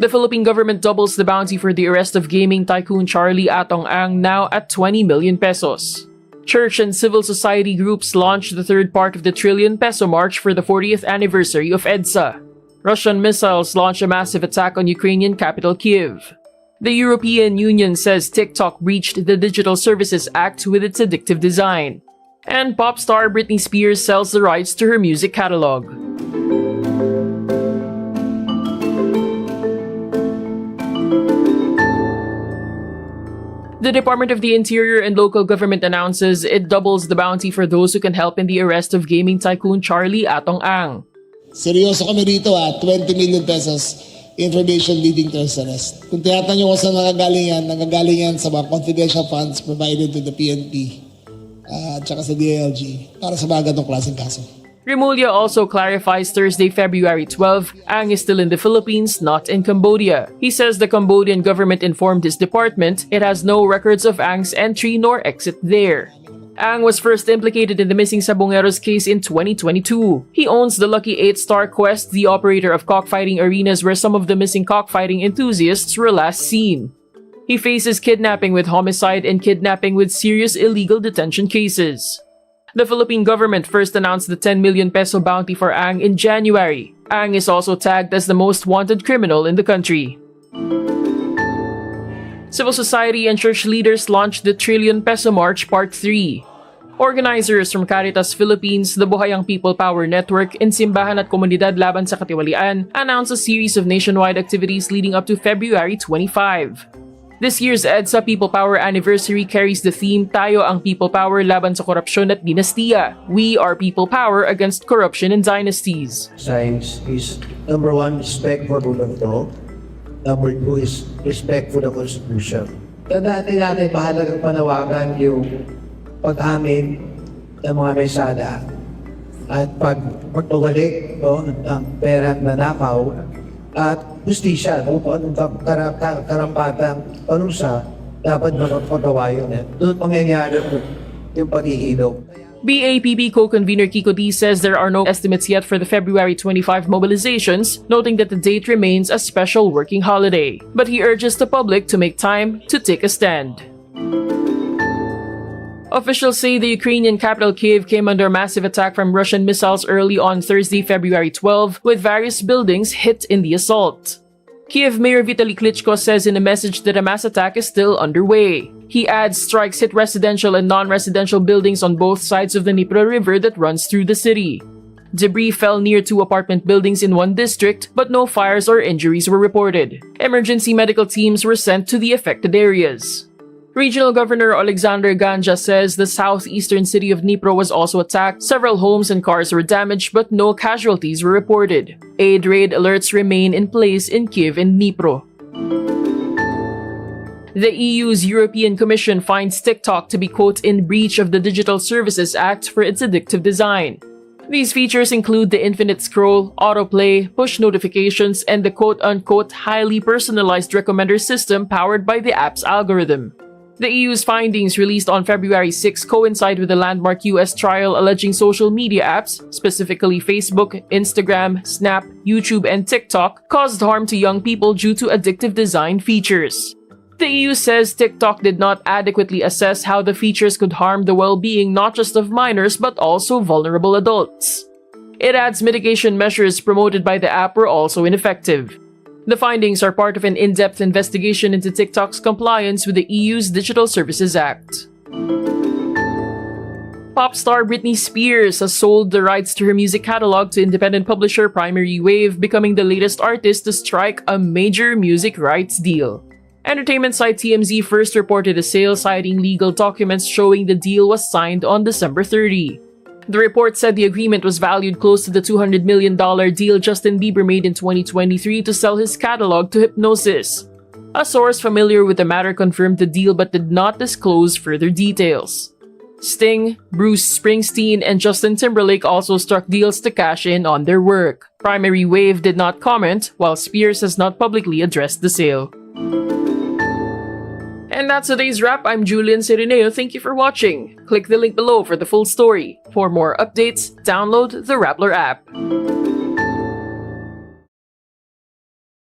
The Philippine government doubles the bounty for the arrest of gaming tycoon Charlie Atong Ang, now at 20 million pesos. Church and civil society groups launched the third part of the Trillion Peso March for the 40th anniversary of EDSA. Russian missiles launched a massive attack on Ukrainian capital Kyiv. The European Union says TikTok breached the Digital Services Act with its addictive design. And pop star Britney Spears sells the rights to her music catalog. The Department of the Interior and Local Government announces it doubles the bounty for those who can help in the arrest of gaming tycoon Charlie Atong Ang. Seryoso kami rito 20 million pesos information leading to his arrest. Kung tinatanong nyo kung saan nanggagaling yan sa mga confidential funds provided to the PNP at saka sa DILG para sa mga ganong klaseng kaso. Remulla also clarifies Thursday, February 12, Ang is still in the Philippines, not in Cambodia. He says the Cambodian government informed his department it has no records of Ang's entry nor exit there. Ang was first implicated in the missing Sabongeros case in 2022. He owns the Lucky 8-Star Quest, the operator of cockfighting arenas where some of the missing cockfighting enthusiasts were last seen. He faces kidnapping with homicide and kidnapping with serious illegal detention cases. The Philippine government first announced the 10 million peso bounty for Ang in January. Ang is also tagged as the most wanted criminal in the country. Civil society and church leaders launched the Trillion Peso March Part 3. Organizers from Caritas Philippines, the Buhayang People Power Network, and Simbahan at Komunidad Laban sa Katiwalian announced a series of nationwide activities leading up to February 25. This year's EDSA People Power Anniversary carries the theme Tayo ang People Power laban sa korupsyon at dinastiya. We are People Power against corruption and dynasties. Science is number 1, respect for rule of law. Number 2 is respect for the Constitution. Tandaan natin mahalagang panawagan yung pag-amin ng mga mesada at pagpawalik ng perang nanakaw at justisya kung anong karampatang panusa dapat magpagawa yun. Doon pangyayari yung paghihilog. BAPP co-convener Kiko D says there are no estimates yet for the February 25 mobilizations, noting that the date remains a special working holiday. But he urges the public to make time to take a stand. Officials say the Ukrainian capital Kyiv came under a massive attack from Russian missiles early on Thursday, February 12, with various buildings hit in the assault. Kyiv Mayor Vitaly Klitschko says in a message that a mass attack is still underway. He adds strikes hit residential and non-residential buildings on both sides of the Dnipro River that runs through the city. Debris fell near 2 apartment buildings in one district, but no fires or injuries were reported. Emergency medical teams were sent to the affected areas. Regional Governor Alexander Ganja says the southeastern city of Dnipro was also attacked. Several homes and cars were damaged, but no casualties were reported. Aid raid alerts remain in place in Kyiv and Dnipro. The EU's European Commission finds TikTok to be, quote, in breach of the Digital Services Act for its addictive design. These features include the infinite scroll, autoplay, push notifications, and the quote-unquote highly personalized recommender system powered by the app's algorithm. The EU's findings, released on February 6, coincide with a landmark US trial alleging social media apps, specifically Facebook, Instagram, Snap, YouTube, and TikTok, caused harm to young people due to addictive design features. The EU says TikTok did not adequately assess how the features could harm the well-being not just of minors but also vulnerable adults. It adds mitigation measures promoted by the app were also ineffective. The findings are part of an in-depth investigation into TikTok's compliance with the EU's Digital Services Act. Pop star Britney Spears has sold the rights to her music catalog to independent publisher Primary Wave, becoming the latest artist to strike a major music rights deal. Entertainment site TMZ first reported the sale, citing legal documents showing the deal was signed on December 30. The report said the agreement was valued close to the $200 million deal Justin Bieber made in 2023 to sell his catalog to Hipgnosis. A source familiar with the matter confirmed the deal but did not disclose further details. Sting, Bruce Springsteen, and Justin Timberlake also struck deals to cash in on their work. Primary Wave did not comment, while Spears has not publicly addressed the sale. And that's today's wrap. I'm Julian Cirineo. Thank you for watching. Click the link below for the full story. For more updates, download the Rappler app.